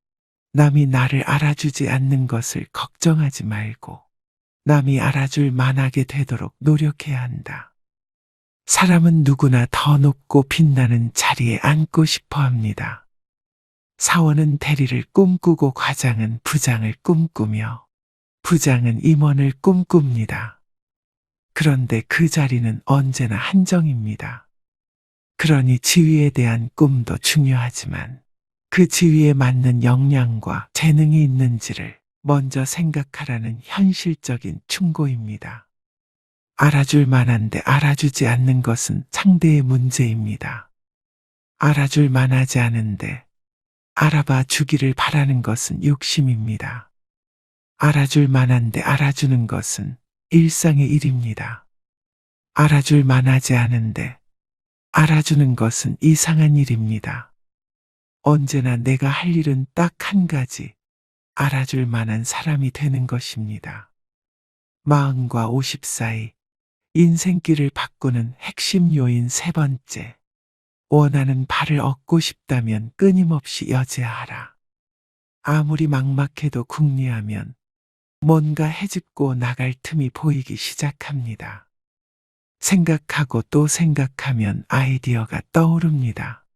남이 나를 알아주지 않는 것을 걱정하지 말고 남이 알아줄 만하게 되도록 노력해야 한다. 사람은 누구나 더 높고 빛나는 자리에 앉고 싶어 합니다. 사원은 대리를 꿈꾸고 과장은 부장을 꿈꾸며 부장은 임원을 꿈꿉니다. 그런데 그 자리는 언제나 한정입니다. 그러니 지위에 대한 꿈도 중요하지만 그 지위에 맞는 역량과 재능이 있는지를 먼저 생각하라는 현실적인 충고입니다. 알아줄 만한데 알아주지 않는 것은 상대의 문제입니다. 알아줄 만하지 않은데 알아봐 주기를 바라는 것은 욕심입니다. 알아줄 만한데 알아주는 것은 일상의 일입니다. 알아줄 만하지 않은데 알아주는 것은 이상한 일입니다. 언제나 내가 할 일은 딱 한 가지, 알아줄 만한 사람이 되는 것입니다. 40과 50 사이 인생길을 바꾸는 핵심 요인 세 번째. 원하는 바를 얻고 싶다면 끊임없이 여지하라. 아무리 막막해도 궁리하면 뭔가 헤집고 나갈 틈이 보이기 시작합니다. 생각하고 또 생각하면 아이디어가 떠오릅니다.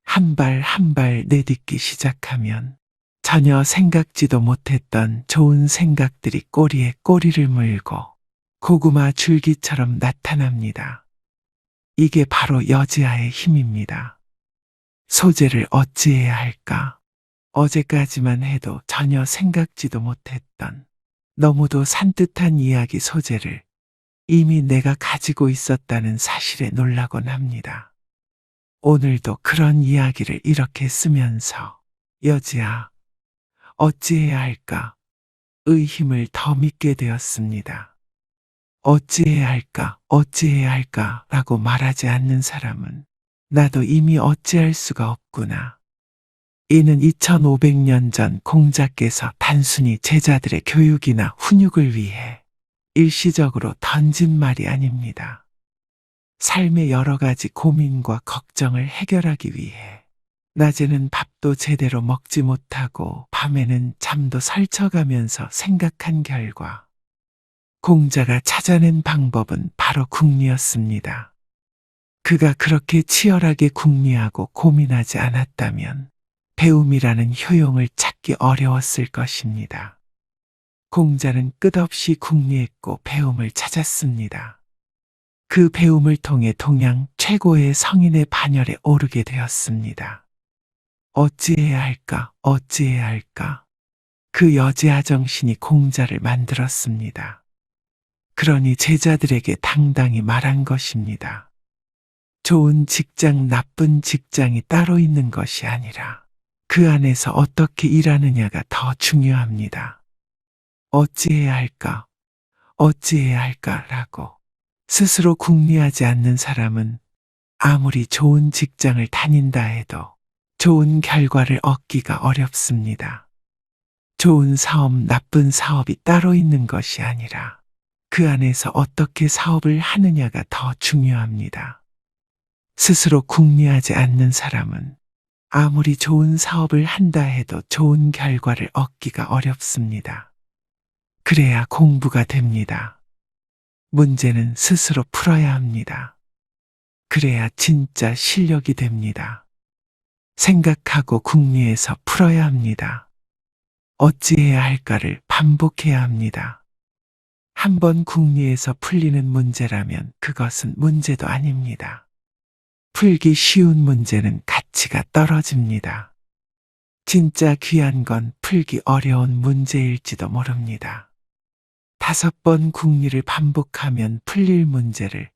한 발 한 발 내딛기 시작하면 전혀 생각지도 못했던 좋은 생각들이 꼬리에 꼬리를 물고 고구마 줄기처럼 나타납니다. 이게 바로 여지아의 힘입니다. 소재를 어찌해야 할까? 어제까지만 해도 전혀 생각지도 못했던 너무도 산뜻한 이야기 소재를 이미 내가 가지고 있었다는 사실에 놀라곤 합니다. 오늘도 그런 이야기를 이렇게 쓰면서 여지아, 어찌해야 할까? 의 힘을 더 믿게 되었습니다. 어찌해야 할까, 어찌해야 할까 라고 말하지 않는 사람은 나도 이미 어찌할 수가 없구나. 이는 2500년 전 공자께서 단순히 제자들의 교육이나 훈육을 위해 일시적으로 던진 말이 아닙니다. 삶의 여러 가지 고민과 걱정을 해결하기 위해 낮에는 밥도 제대로 먹지 못하고 밤에는 잠도 설쳐가면서 생각한 결과 공자가 찾아낸 방법은 바로 궁리였습니다. 그가 그렇게 치열하게 궁리하고 고민하지 않았다면 배움이라는 효용을 찾기 어려웠을 것입니다. 공자는 끝없이 궁리했고 배움을 찾았습니다. 그 배움을 통해 동양 최고의 성인의 반열에 오르게 되었습니다. 어찌해야 할까, 어찌해야 할까. 그 여지아 정신이 공자를 만들었습니다. 그러니 제자들에게 당당히 말한 것입니다. 좋은 직장, 나쁜 직장이 따로 있는 것이 아니라 그 안에서 어떻게 일하느냐가 더 중요합니다. 어찌해야 할까, 어찌해야 할까라고 스스로 궁리하지 않는 사람은 아무리 좋은 직장을 다닌다 해도 좋은 결과를 얻기가 어렵습니다. 좋은 사업, 나쁜 사업이 따로 있는 것이 아니라 그 안에서 어떻게 사업을 하느냐가 더 중요합니다. 스스로 궁리하지 않는 사람은 아무리 좋은 사업을 한다 해도 좋은 결과를 얻기가 어렵습니다. 그래야 공부가 됩니다. 문제는 스스로 풀어야 합니다. 그래야 진짜 실력이 됩니다. 생각하고 궁리해서 풀어야 합니다. 어찌해야 할까를 반복해야 합니다. 한번 궁리해서 풀리는 문제라면 그것은 문제도 아닙니다. 풀기 쉬운 문제는 가치가 떨어집니다. 진짜 귀한 건 풀기 어려운 문제일지도 모릅니다. 5번 궁리를 반복하면 풀릴 문제를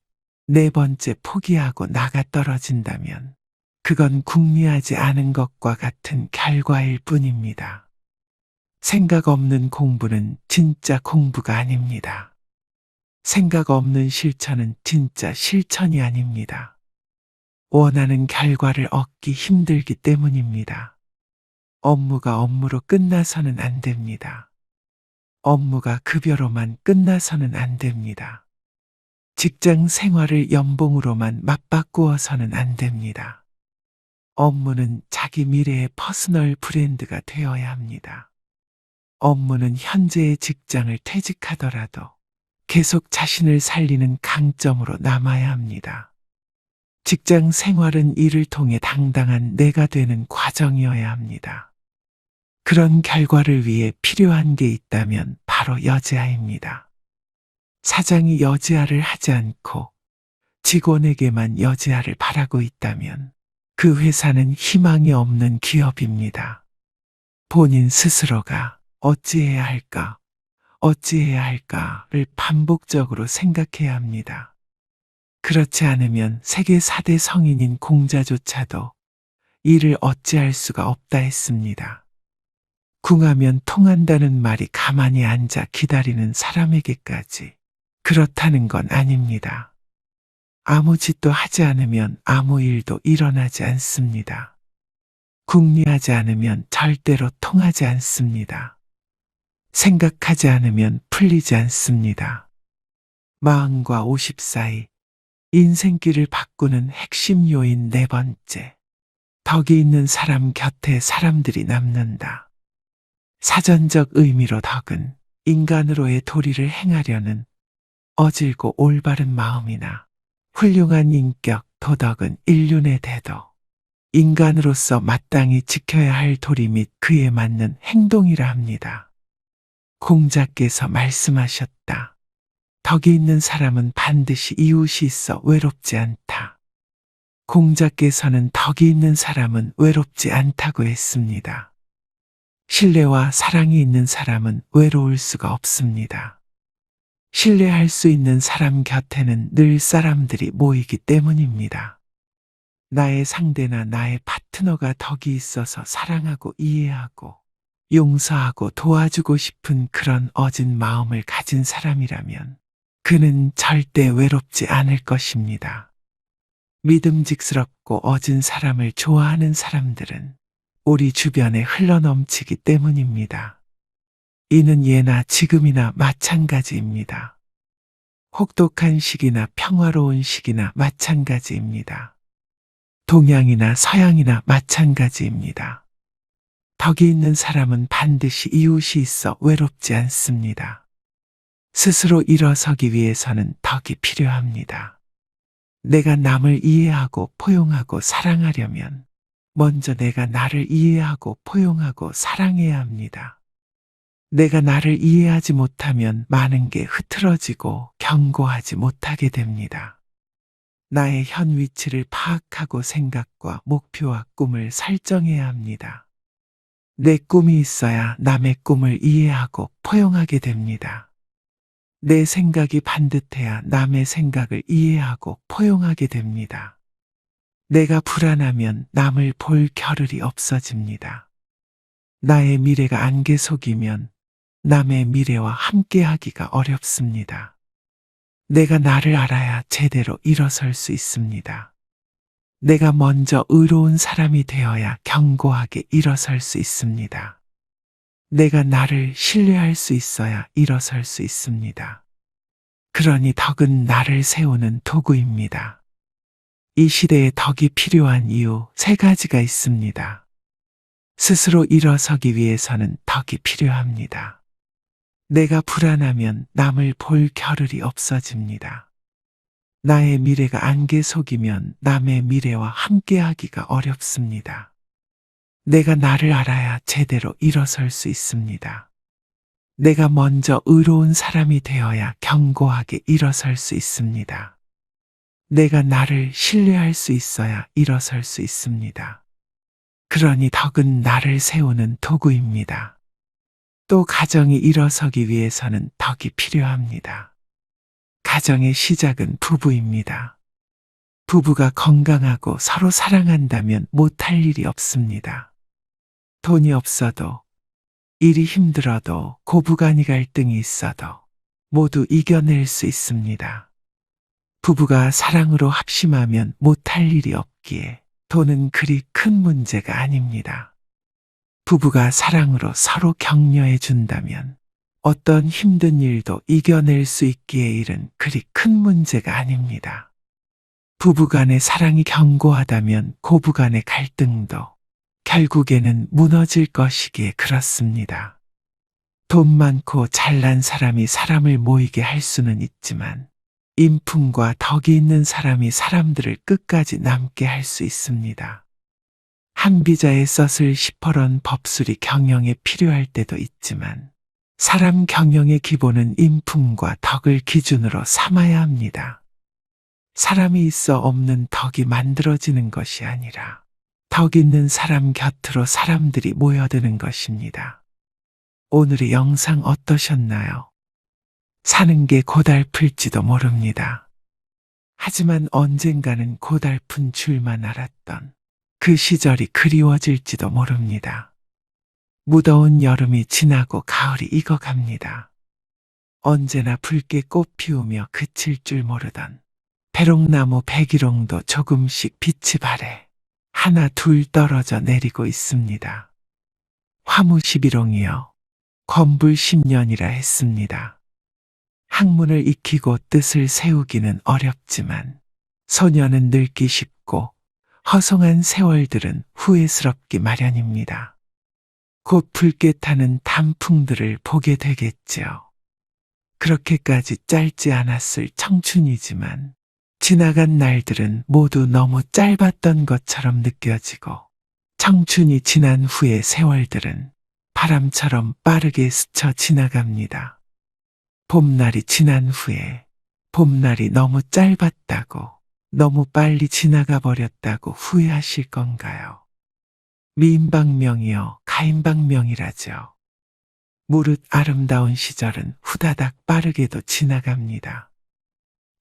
4번째 포기하고 나가 떨어진다면 그건 궁리하지 않은 것과 같은 결과일 뿐입니다. 생각 없는 공부는 진짜 공부가 아닙니다. 생각 없는 실천은 진짜 실천이 아닙니다. 원하는 결과를 얻기 힘들기 때문입니다. 업무가 업무로 끝나서는 안 됩니다. 업무가 급여로만 끝나서는 안 됩니다. 직장 생활을 연봉으로만 맞바꾸어서는 안 됩니다. 업무는 자기 미래의 퍼스널 브랜드가 되어야 합니다. 업무는 현재의 직장을 퇴직하더라도 계속 자신을 살리는 강점으로 남아야 합니다. 직장 생활은 이를 통해 당당한 내가 되는 과정이어야 합니다. 그런 결과를 위해 필요한 게 있다면 바로 여지아입니다. 사장이 여지아를 하지 않고 직원에게만 여지아를 바라고 있다면 그 회사는 희망이 없는 기업입니다. 본인 스스로가 어찌해야 할까, 어찌해야 할까를 반복적으로 생각해야 합니다. 그렇지 않으면 세계 4대 성인인 공자조차도 이를 어찌할 수가 없다 했습니다. 궁하면 통한다는 말이 가만히 앉아 기다리는 사람에게까지 그렇다는 건 아닙니다. 아무 짓도 하지 않으면 아무 일도 일어나지 않습니다. 궁리하지 않으면 절대로 통하지 않습니다. 생각하지 않으면 풀리지 않습니다. 40과 50 사이 인생길을 바꾸는 핵심 요인 4번째. 덕이 있는 사람 곁에 사람들이 남는다. 사전적 의미로 덕은 인간으로의 도리를 행하려는 어질고 올바른 마음이나 훌륭한 인격, 도덕은 인륜의 대도, 인간으로서 마땅히 지켜야 할 도리 및 그에 맞는 행동이라 합니다. 공자께서 말씀하셨다. 덕이 있는 사람은 반드시 이웃이 있어 외롭지 않다. 공자께서는 덕이 있는 사람은 외롭지 않다고 했습니다. 신뢰와 사랑이 있는 사람은 외로울 수가 없습니다. 신뢰할 수 있는 사람 곁에는 늘 사람들이 모이기 때문입니다. 나의 상대나 나의 파트너가 덕이 있어서 사랑하고 이해하고 용서하고 도와주고 싶은 그런 어진 마음을 가진 사람이라면 그는 절대 외롭지 않을 것입니다. 믿음직스럽고 어진 사람을 좋아하는 사람들은 우리 주변에 흘러넘치기 때문입니다. 이는 예나 지금이나 마찬가지입니다. 혹독한 시기나 평화로운 시기나 마찬가지입니다. 동양이나 서양이나 마찬가지입니다. 덕이 있는 사람은 반드시 이웃이 있어 외롭지 않습니다. 스스로 일어서기 위해서는 덕이 필요합니다. 내가 남을 이해하고 포용하고 사랑하려면 먼저 내가 나를 이해하고 포용하고 사랑해야 합니다. 내가 나를 이해하지 못하면 많은 게 흐트러지고 견고하지 못하게 됩니다. 나의 현 위치를 파악하고 생각과 목표와 꿈을 설정해야 합니다. 내 꿈이 있어야 남의 꿈을 이해하고 포용하게 됩니다. 내 생각이 반듯해야 남의 생각을 이해하고 포용하게 됩니다. 내가 불안하면 남을 볼 겨를이 없어집니다. 나의 미래가 안개 속이면 남의 미래와 함께하기가 어렵습니다. 내가 나를 알아야 제대로 일어설 수 있습니다. 내가 먼저 의로운 사람이 되어야 견고하게 일어설 수 있습니다. 내가 나를 신뢰할 수 있어야 일어설 수 있습니다. 그러니 덕은 나를 세우는 도구입니다. 이 시대에 덕이 필요한 이유 3가지가 있습니다. 스스로 일어서기 위해서는 덕이 필요합니다. 내가 불안하면 남을 볼 겨를이 없어집니다. 나의 미래가 안개 속이면 남의 미래와 함께하기가 어렵습니다. 내가 나를 알아야 제대로 일어설 수 있습니다. 내가 먼저 의로운 사람이 되어야 견고하게 일어설 수 있습니다. 내가 나를 신뢰할 수 있어야 일어설 수 있습니다. 그러니 덕은 나를 세우는 도구입니다. 또 가정이 일어서기 위해서는 덕이 필요합니다. 가정의 시작은 부부입니다. 부부가 건강하고 서로 사랑한다면 못할 일이 없습니다. 돈이 없어도, 일이 힘들어도, 고부간이 갈등이 있어도 모두 이겨낼 수 있습니다. 부부가 사랑으로 합심하면 못할 일이 없기에 돈은 그리 큰 문제가 아닙니다. 부부가 사랑으로 서로 격려해 준다면 어떤 힘든 일도 이겨낼 수 있기에 일은 그리 큰 문제가 아닙니다. 부부간의 사랑이 견고하다면 고부간의 갈등도 결국에는 무너질 것이기에 그렇습니다. 돈 많고 잘난 사람이 사람을 모이게 할 수는 있지만 인품과 덕이 있는 사람이 사람들을 끝까지 남게 할 수 있습니다. 한 비자에 썼을 시퍼런 법술이 경영에 필요할 때도 있지만 사람 경영의 기본은 인품과 덕을 기준으로 삼아야 합니다. 사람이 있어 없는 덕이 만들어지는 것이 아니라 덕 있는 사람 곁으로 사람들이 모여드는 것입니다. 오늘의 영상 어떠셨나요? 사는 게 고달플지도 모릅니다. 하지만 언젠가는 고달픈 줄만 알았던 그 시절이 그리워질지도 모릅니다. 무더운 여름이 지나고 가을이 익어갑니다. 언제나 붉게 꽃 피우며 그칠 줄 모르던 배롱나무 백일홍도 조금씩 빛이 바래 하나 둘 떨어져 내리고 있습니다. 화무 11홍이여 건불 10년이라 했습니다. 학문을 익히고 뜻을 세우기는 어렵지만 소년은 늙기 쉽고 허송한 세월들은 후회스럽기 마련입니다. 곧 붉게 타는 단풍들을 보게 되겠지요. 그렇게까지 짧지 않았을 청춘이지만 지나간 날들은 모두 너무 짧았던 것처럼 느껴지고 청춘이 지난 후의 세월들은 바람처럼 빠르게 스쳐 지나갑니다. 봄날이 지난 후에 봄날이 너무 짧았다고 너무 빨리 지나가 버렸다고 후회하실 건가요? 미인방명이여 가인방명이라죠. 무릇 아름다운 시절은 후다닥 빠르게도 지나갑니다.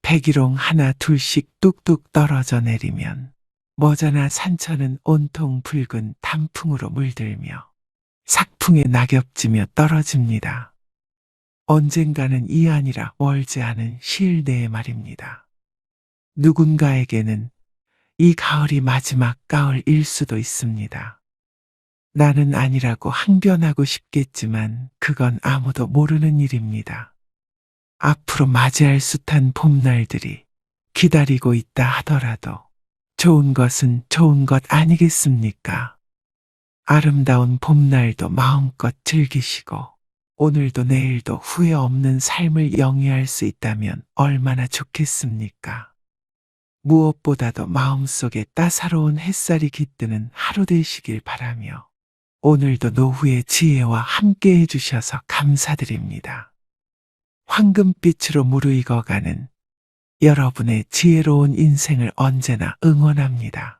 백일홍 하나 둘씩 뚝뚝 떨어져 내리면 머자나 산천은 온통 붉은 단풍으로 물들며 삭풍에 낙엽지며 떨어집니다. 언젠가는 이 아니라 멀지 않은 시일 내의 말입니다. 누군가에게는 이 가을이 마지막 가을일 수도 있습니다. 나는 아니라고 항변하고 싶겠지만 그건 아무도 모르는 일입니다. 앞으로 맞이할 숱한 봄날들이 기다리고 있다 하더라도 좋은 것은 좋은 것 아니겠습니까? 아름다운 봄날도 마음껏 즐기시고 오늘도 내일도 후회 없는 삶을 영위할 수 있다면 얼마나 좋겠습니까? 무엇보다도 마음속에 따사로운 햇살이 깃드는 하루 되시길 바라며 오늘도 노후의 지혜와 함께 해주셔서 감사드립니다. 황금빛으로 무르익어가는 여러분의 지혜로운 인생을 언제나 응원합니다.